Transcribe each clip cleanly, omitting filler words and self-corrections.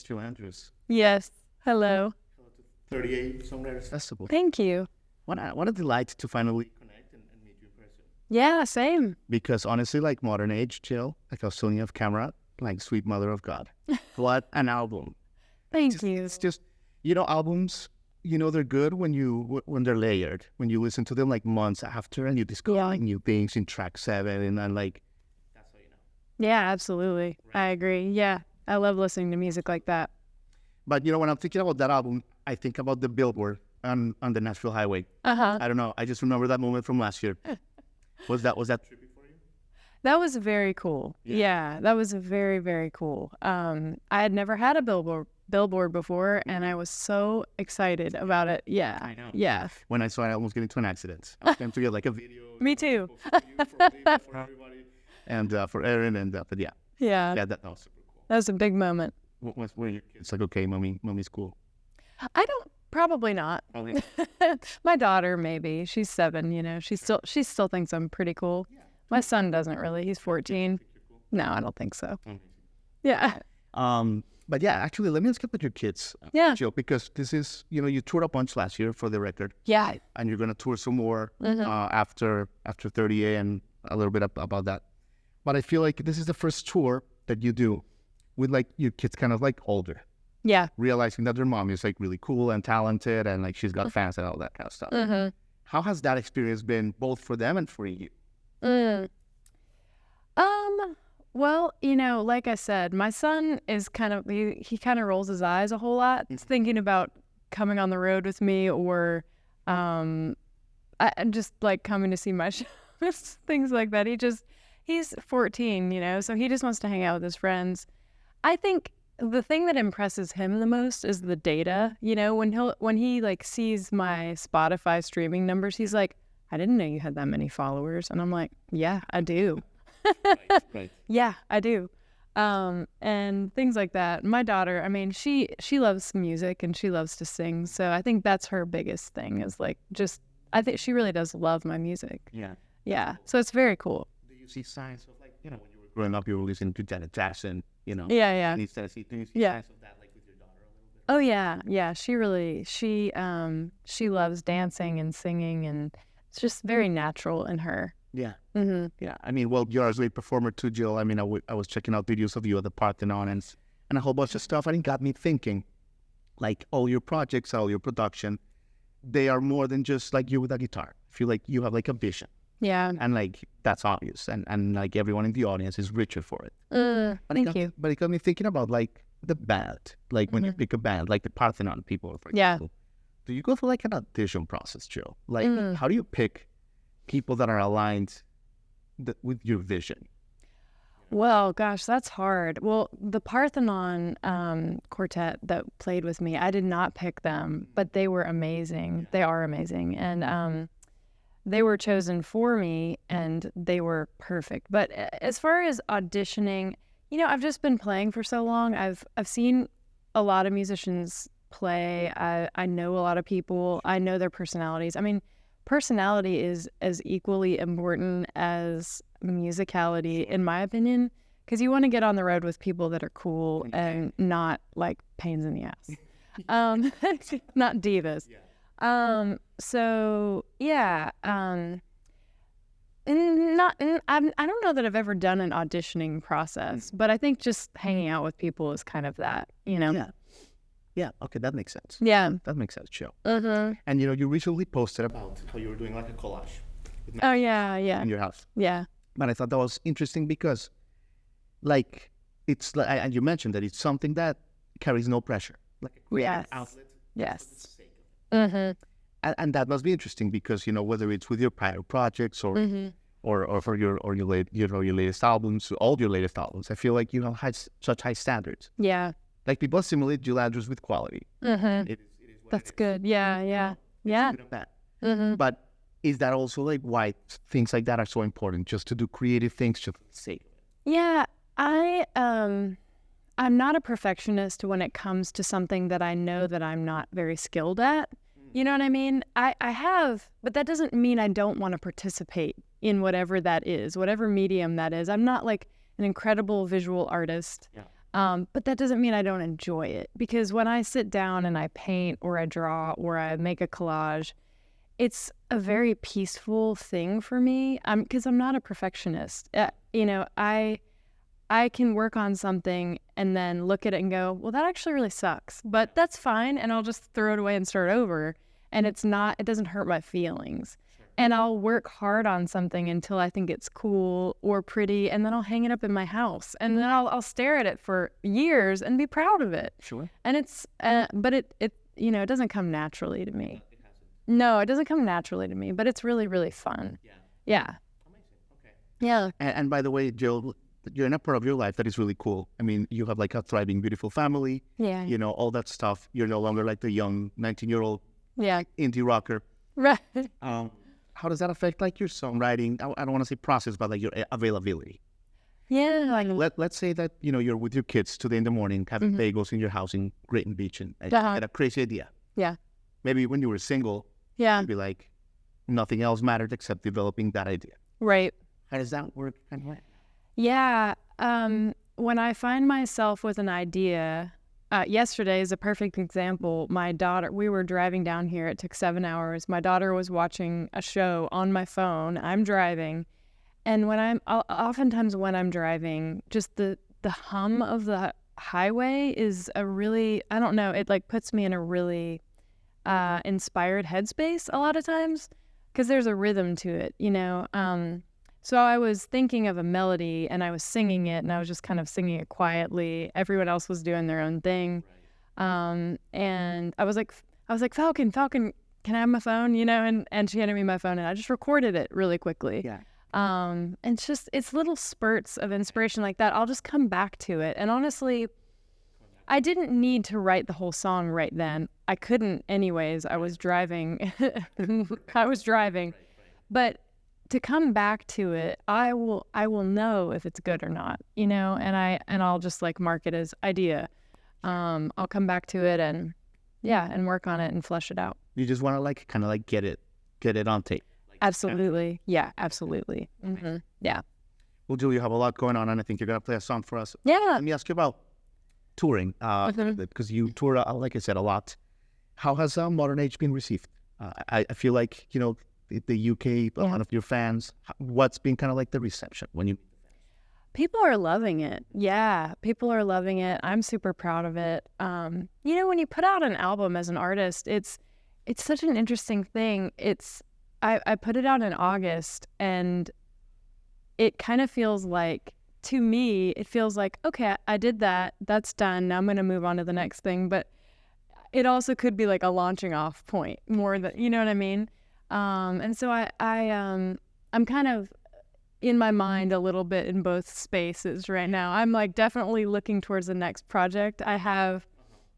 Miss Jill Andrews. Yes. Hello. Hello to 30A Songwriters Festival. Thank you. What a delight to finally connect and meet you in person. Yeah, same. Because honestly, like modern age, Jill, like I was telling you off camera, like sweet mother of God. What an album. Thank you. It's just, albums, they're good when they're layered. When you listen to them like months after and you discover new things in track 7 and then like, that's how you know. Yeah, absolutely. Right. I agree. Yeah. I love listening to music like that. But when I'm thinking about that album, I think about the billboard on the Nashville highway. Uh-huh. I don't know. I just remember that moment from last year. Was that trippy for you? That was very cool. Yeah, that was very, very cool. I had never had a billboard before, and I was so excited about it. Yeah. I know. Yeah. When I saw it, I almost get into an accident. I was going to get like a video. Me too. For everybody. And for Aaron, and but yeah. Yeah. Yeah, that was super cool. That was a big moment. Were your kids like, okay, mommy's cool? Probably not. Probably. My daughter, maybe. She's 7, she still thinks I'm pretty cool. Yeah. My son doesn't really. He's 14. Cool. No, I don't think so. Amazing. Yeah. But yeah, actually, let me ask you about your kids. Yeah. Jill, because this is, you toured a bunch last year for the record. Yeah. And you're going to tour some more after 30A and a little bit about that. But I feel like this is the first tour that you do with like your kids kind of like older. Yeah. Realizing that their mom is like really cool and talented and like she's got fans and all that kind of stuff. Mm-hmm. How has that experience been both for them and for you? Well, like I said, my son is he kind of rolls his eyes a whole lot. He's thinking about coming on the road with me or just like coming to see my shows, things like that. He's 14, so he just wants to hang out with his friends. I think the thing that impresses him the most is the data. When he like sees my Spotify streaming numbers, he's like, I didn't know you had that many followers. And I'm like, yeah, I do. Right. Yeah, I do. And things like that. My daughter, I mean, she loves music and she loves to sing. So I think that's her biggest thing is like I think she really does love my music. Yeah. Yeah. So it's very cool. Do you see signs of like, when you were growing up, you were listening to Janet Jackson, Yeah, yeah. Do you see signs of that like with your daughter a little bit? Oh yeah. Yeah. She loves dancing and singing and it's just very natural in her. Yeah. Mm-hmm. Yeah. I mean, well, you're a great performer too, Jill. I mean, I was checking out videos of you at the Parthenon and a whole bunch of stuff. And it got me thinking, like all your projects, all your production, they are more than just like you with a guitar. I feel like you have like a vision. Yeah. And like, that's obvious. And like everyone in the audience is richer for it. Thank you. But it got me thinking about like the band, like when you pick a band, like the Parthenon people, for example. Do you go through like an audition process, Jill? Like, how do you pick people that are aligned with your vision? Well, gosh, that's hard. Well, the Parthenon quartet that played with me, I did not pick them, but they were amazing. They are amazing. And they were chosen for me and they were perfect. But as far as auditioning, I've just been playing for so long. I've seen a lot of musicians play. I know a lot of people. I know their personalities. I mean, personality is as equally important as musicality, in my opinion, because you want to get on the road with people that are cool and not like pains in the ass, not divas. So yeah, I don't know that I've ever done an auditioning process, but I think just hanging out with people is kind of that, Yeah, okay, that makes sense. Yeah. That makes sense, Jill. Mm-hmm. And you recently posted about how you were doing like a collage. Oh, yeah. In your house. Yeah. But I thought that was interesting because, like, it's like, and you mentioned that it's something that carries no pressure, like a creative outlet. Yes. For the sake of it. And that must be interesting because whether it's with your prior projects or for your latest albums, all your latest albums, I feel like you have had such high standards. Yeah. Like people assimilate Jill Andrews with quality. It is That's good. Yeah. But is that also like why things like that are so important, just to do creative things just for the sake of it? Yeah, I'm not a perfectionist when it comes to something that I know that I'm not very skilled at. You know what I mean? I have, but that doesn't mean I don't want to participate in whatever that is, whatever medium that is. I'm not like an incredible visual artist. Yeah. But that doesn't mean I don't enjoy it, because when I sit down and I paint or I draw or I make a collage, it's a very peaceful thing for me, because I'm not a perfectionist. I can work on something and then look at it and go, well, that actually really sucks, but that's fine. And I'll just throw it away and start over. And it doesn't hurt my feelings. And I'll work hard on something until I think it's cool or pretty, and then I'll hang it up in my house, and then I'll stare at it for years and be proud of it. Sure. And it's, but it doesn't come naturally to me. No, it doesn't come naturally to me, but it's really, really fun. Yeah. Amazing. Okay. Yeah. And by the way, Jill, you're in a part of your life that is really cool. I mean, you have like a thriving, beautiful family. Yeah. All that stuff. You're no longer like the young 19-year-old indie rocker. Right. How does that affect like your songwriting? I don't want to say process, but like your availability. Yeah. Like, Let's say that, you're with your kids today in the morning, having bagels in your house in Grayton Beach, and you had a crazy idea. Yeah. Maybe when you were single, Yeah. you'd be like, nothing else mattered except developing that idea. Right. How does that work? Yeah. When I find myself with an idea, yesterday is a perfect example. My daughter, we were driving down here. It took 7 hours. My daughter was watching a show on my phone. I'm driving. And oftentimes when I'm driving, just the hum of the highway is a really, I don't know, it like puts me in a really inspired headspace a lot of times, because there's a rhythm to it, So I was thinking of a melody and I was singing it, and I was just kind of singing it quietly. Everyone else was doing their own thing. And I was like, Falcon, can I have my phone? And she handed me my phone, and I just recorded it really quickly. Yeah. And it's little spurts of inspiration like that. I'll just come back to it. And honestly, I didn't need to write the whole song right then. I couldn't anyways. I was driving. But to come back to it, I will know if it's good or not, and I'll just like mark it as idea. I'll come back to it and work on it and flesh it out. You just want to like kind of like get it on tape. Absolutely. Yeah, absolutely. Mm-hmm. Yeah. Well, Jill, you have a lot going on, and I think you're going to play a song for us. Yeah. Let me ask you about touring, because you tour, like I said, a lot. How has Modern Age been received? I feel like, the UK, a lot of your fans, what's been kind of like the reception when you... People are loving it. Yeah, people are loving it. I'm super proud of it. When you put out an album as an artist, it's such an interesting thing. I put it out in August, and it kind of feels like, to me, it feels like, okay, I did that. That's done. Now I'm going to move on to the next thing. But it also could be like a launching off point more than, you know what I mean? And so I'm kind of in my mind a little bit in both spaces right now. I'm like definitely looking towards the next project. I have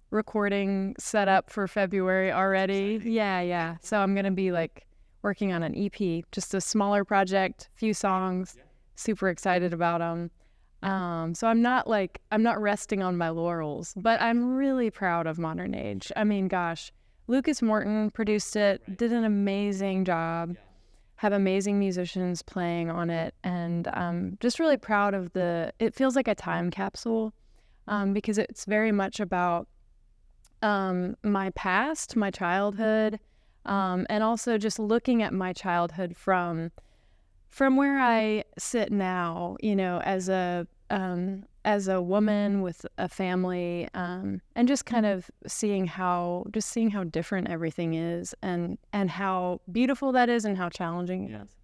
recording set up for February already. Yeah. So I'm going to be like working on an EP, just a smaller project, few songs, super excited about them. So I'm not resting on my laurels, but I'm really proud of Modern Age. I mean, gosh, Lucas Morton produced it, did an amazing job, have amazing musicians playing on it, and just really proud of it feels like a time capsule, because it's very much about my past, my childhood, and also just looking at my childhood from where I sit now, as a woman with a family, and just kind of seeing how different everything is, and how beautiful that is, and how challenging it is.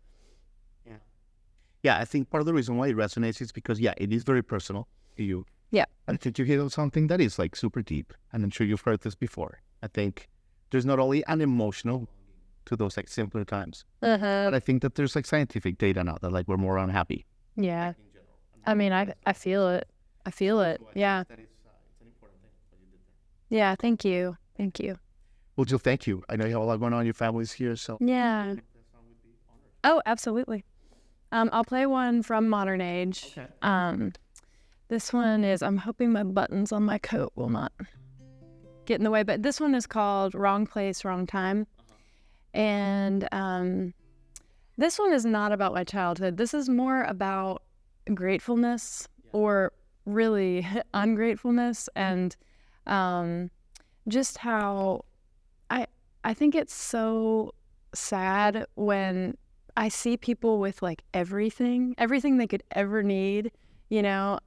Yeah, I think part of the reason why it resonates is because, it is very personal to you. Yeah. I think you hit on something that is like super deep, and I'm sure you've heard this before. I think there's not only an emotional to those like simpler times, but I think that there's like scientific data now that like we're more unhappy. Yeah. I mean, I feel it. Yeah. That it's an important thing what you did there. Yeah. Thank you. Well, Jill, thank you. I know you have a lot going on. Your family's here, so Yeah. Oh, absolutely. I'll play one from Modern Age. Okay. This one is, I'm hoping my buttons on my coat will not get in the way, but this one is called Wrong Place, Wrong Time. And this one is not about my childhood. This is more about gratefulness or really ungratefulness and just how I think it's so sad when I see people with like everything they could ever need, you know,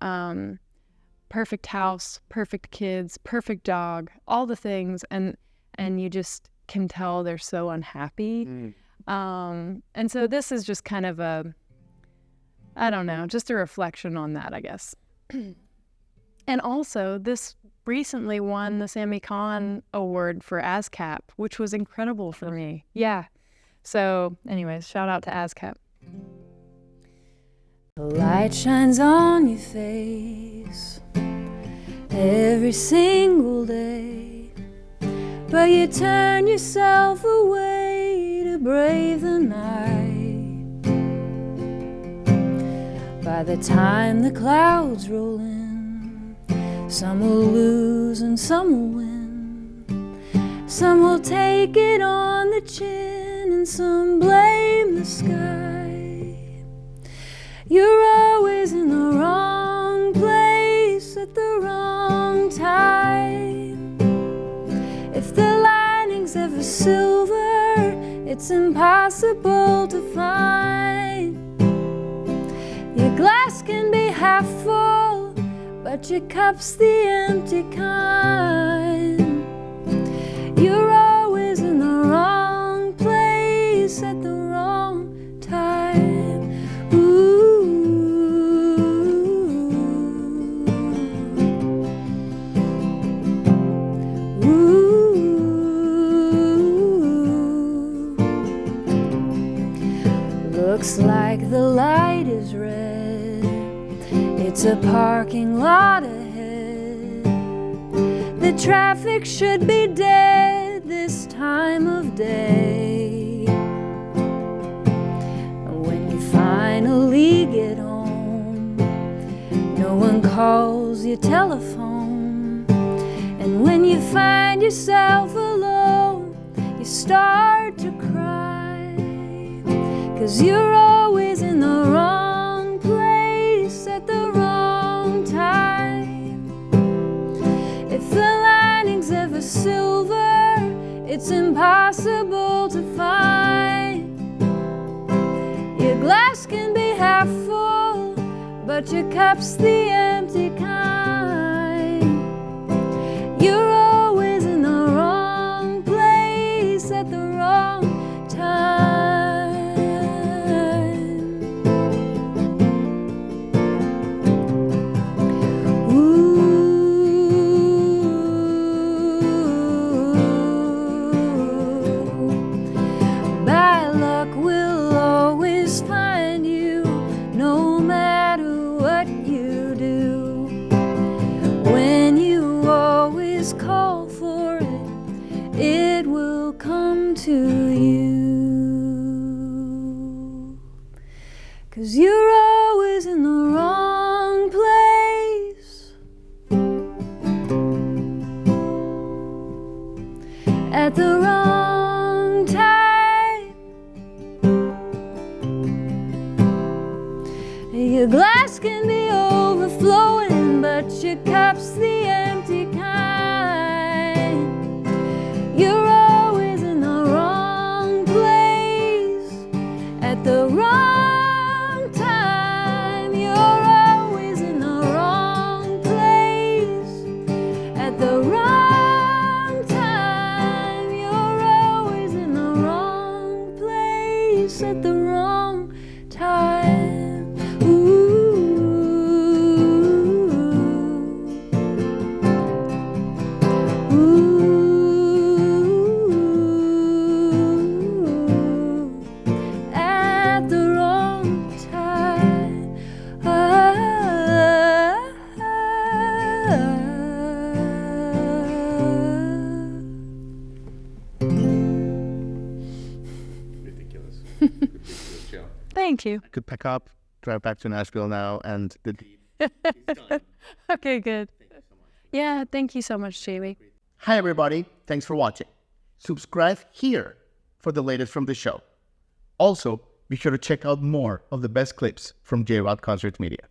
perfect house, perfect kids, perfect dog, all the things, and you just can tell they're so unhappy. And so this is just kind of I don't know, just a reflection on that, I guess. And also, this recently won the Sammy Kahn Award for ASCAP, which was incredible for me. Yeah. So, anyways, shout out to ASCAP. The light shines on your face every single day, but you turn yourself away to brave the night. By the time the clouds roll in, some will lose and some will win. Some will take it on the chin and some blame the sky. You're always in the wrong place at the wrong time. If the lining's ever silver, it's impossible to find. Your glass can be half full, but your cup's the empty kind. You're always in the wrong place at the wrong time. Ooh. Ooh. Looks like the light is red. It's a parking lot ahead. The traffic should be dead this time of day. When you finally get home, no one calls your telephone. And when you find yourself alone, you start to cry, 'cause you're always in the wrong place at the wrong time. If the lining's ever silver, it's impossible to find. Your glass can be half full, but your cup's the empty kind. You're always in the wrong place at the wrong time. Call for it, it will come to you. 'Cause you're always in the wrong place at the wrong time. Your glass can be overflowing, but your cup's the empty kind. You're always in the wrong place at the wrong time. You're always in the wrong place at the wrong time. You're always in the wrong place at the wrong time. Ooh. Thank you. I could pack up, drive back to Nashville now, and the deed is done. Okay, good. Thank you so much. Yeah, thank you so much, Jamie. Hi, everybody. Thanks for watching. Subscribe here for the latest from the show. Also, be sure to check out more of the best clips from J-Rod Concert Media.